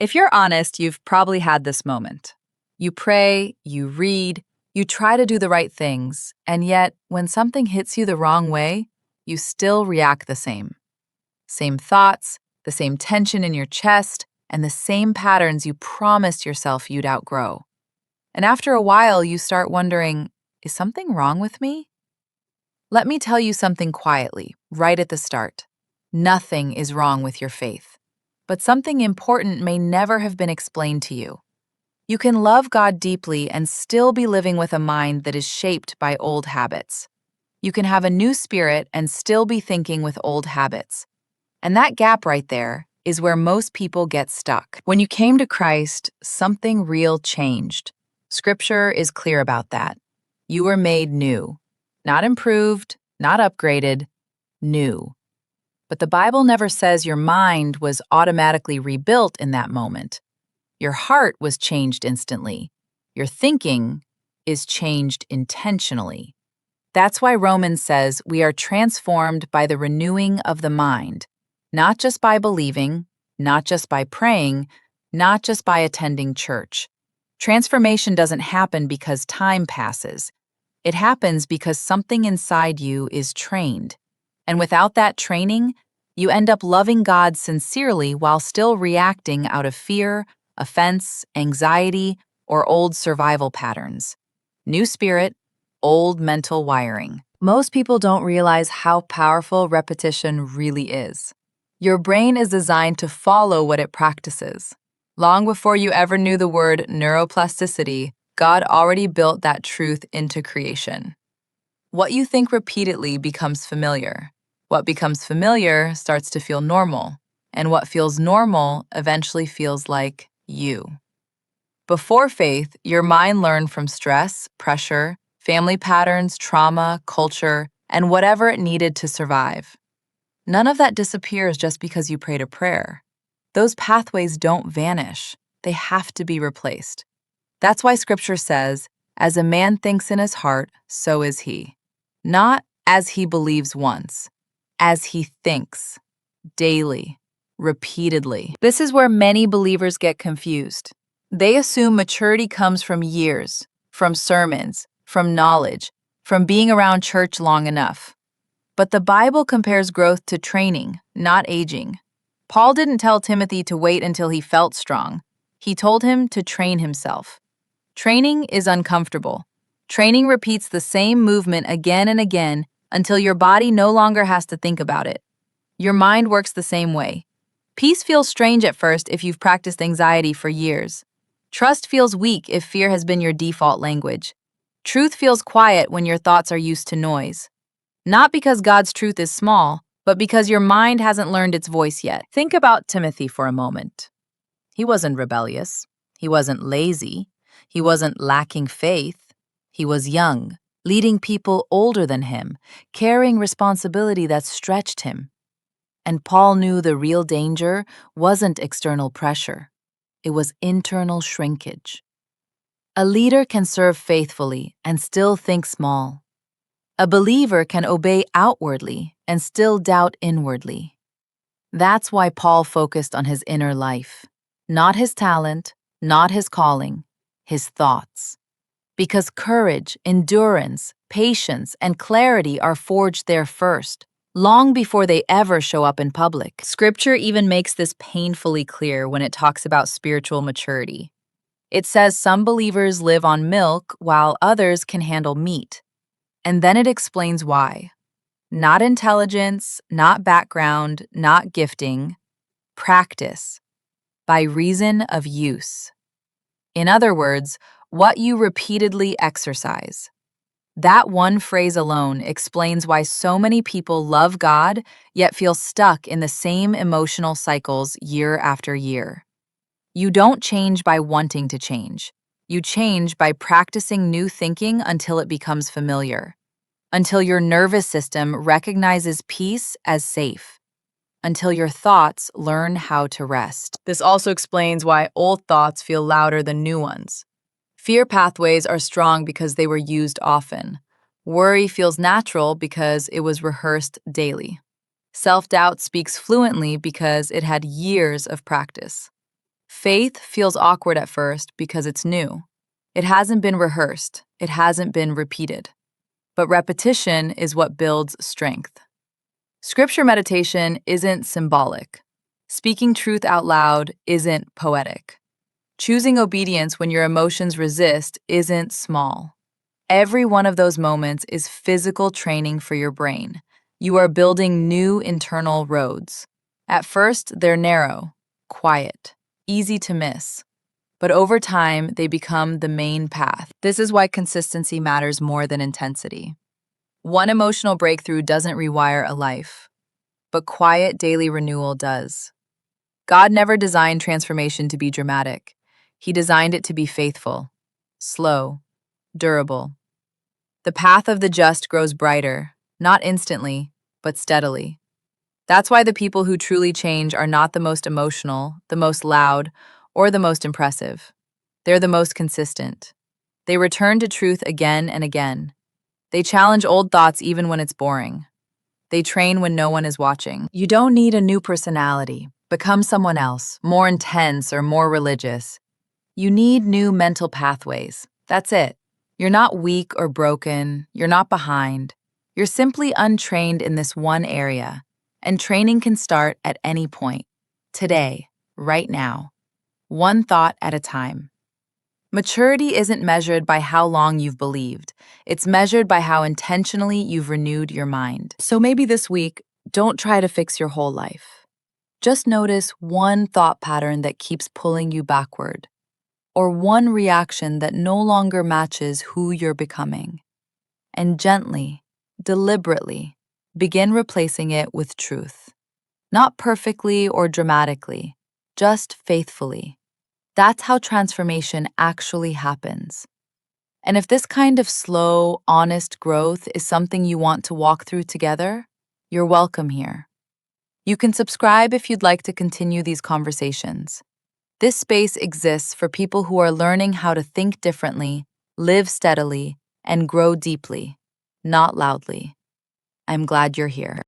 If you're honest, you've probably had this moment. You pray, you read, you try to do the right things, and yet, when something hits you the wrong way, you still react the same. Same thoughts, the same tension in your chest, and the same patterns you promised yourself you'd outgrow. And after a while, you start wondering, is something wrong with me? Let me tell you something quietly, right at the start. Nothing is wrong with your faith. But something important may never have been explained to you. You can love God deeply and still be living with a mind that is shaped by old habits. You can have a new spirit and still be thinking with old habits. And that gap right there is where most people get stuck. When you came to Christ, something real changed. Scripture is clear about that. You were made new. Not improved, not upgraded, new. But the Bible never says your mind was automatically rebuilt in that moment. Your heart was changed instantly. Your thinking is changed intentionally. That's why Romans says we are transformed by the renewing of the mind, not just by believing, not just by praying, not just by attending church. Transformation doesn't happen because time passes. It happens because something inside you is trained. And without that training, you end up loving God sincerely while still reacting out of fear, offense, anxiety, or old survival patterns. New spirit, old mental wiring. Most people don't realize how powerful repetition really is. Your brain is designed to follow what it practices. Long before you ever knew the word neuroplasticity, God already built that truth into creation. What you think repeatedly becomes familiar. What becomes familiar starts to feel normal, and what feels normal eventually feels like you. Before faith, your mind learned from stress, pressure, family patterns, trauma, culture, and whatever it needed to survive. None of that disappears just because you prayed a prayer. Those pathways don't vanish. They have to be replaced. That's why Scripture says, as a man thinks in his heart, so is he. Not as he believes once, as he thinks, daily, repeatedly. This is where many believers get confused. They assume maturity comes from years, from sermons, from knowledge, from being around church long enough. But the Bible compares growth to training, not aging. Paul didn't tell Timothy to wait until he felt strong. He told him to train himself. Training is uncomfortable. Training repeats the same movement again and again until your body no longer has to think about it. Your mind works the same way. Peace feels strange at first if you've practiced anxiety for years. Trust feels weak if fear has been your default language. Truth feels quiet when your thoughts are used to noise. Not because God's truth is small, but because your mind hasn't learned its voice yet. Think about Timothy for a moment. He wasn't rebellious. He wasn't lazy. He wasn't lacking faith. He was young, leading people older than him, carrying responsibility that stretched him. And Paul knew the real danger wasn't external pressure. It was internal shrinkage. A leader can serve faithfully and still think small. A believer can obey outwardly and still doubt inwardly. That's why Paul focused on his inner life, not his talent, not his calling, his thoughts. Because courage, endurance, patience, and clarity are forged there first, long before they ever show up in public. Scripture even makes this painfully clear when it talks about spiritual maturity. It says some believers live on milk while others can handle meat. And then it explains why. Not intelligence, not background, not gifting, practice, by reason of use. In other words, what you repeatedly exercise. That one phrase alone explains why so many people love God yet feel stuck in the same emotional cycles year after year. You don't change by wanting to change. You change by practicing new thinking until it becomes familiar. Until your nervous system recognizes peace as safe. Until your thoughts learn how to rest. This also explains why old thoughts feel louder than new ones. Fear pathways are strong because they were used often. Worry feels natural because it was rehearsed daily. Self-doubt speaks fluently because it had years of practice. Faith feels awkward at first because it's new. It hasn't been rehearsed, it hasn't been repeated. But repetition is what builds strength. Scripture meditation isn't symbolic. Speaking truth out loud isn't poetic. Choosing obedience when your emotions resist isn't small. Every one of those moments is physical training for your brain. You are building new internal roads. At first, they're narrow, quiet, easy to miss. But over time, they become the main path. This is why consistency matters more than intensity. One emotional breakthrough doesn't rewire a life, but quiet daily renewal does. God never designed transformation to be dramatic. He designed it to be faithful, slow, durable. The path of the just grows brighter, not instantly, but steadily. That's why the people who truly change are not the most emotional, the most loud, or the most impressive. They're the most consistent. They return to truth again and again. They challenge old thoughts even when it's boring. They train when no one is watching. You don't need a new personality. Become someone else, more intense or more religious. You need new mental pathways. That's it. You're not weak or broken. You're not behind. You're simply untrained in this one area. And training can start at any point. Today, right now. One thought at a time. Maturity isn't measured by how long you've believed. It's measured by how intentionally you've renewed your mind. So maybe this week, don't try to fix your whole life. Just notice one thought pattern that keeps pulling you backward, or one reaction that no longer matches who you're becoming. And gently, deliberately, begin replacing it with truth. Not perfectly or dramatically, just faithfully. That's how transformation actually happens. And if this kind of slow, honest growth is something you want to walk through together, you're welcome here. You can subscribe if you'd like to continue these conversations. This space exists for people who are learning how to think differently, live steadily, and grow deeply, not loudly. I'm glad you're here.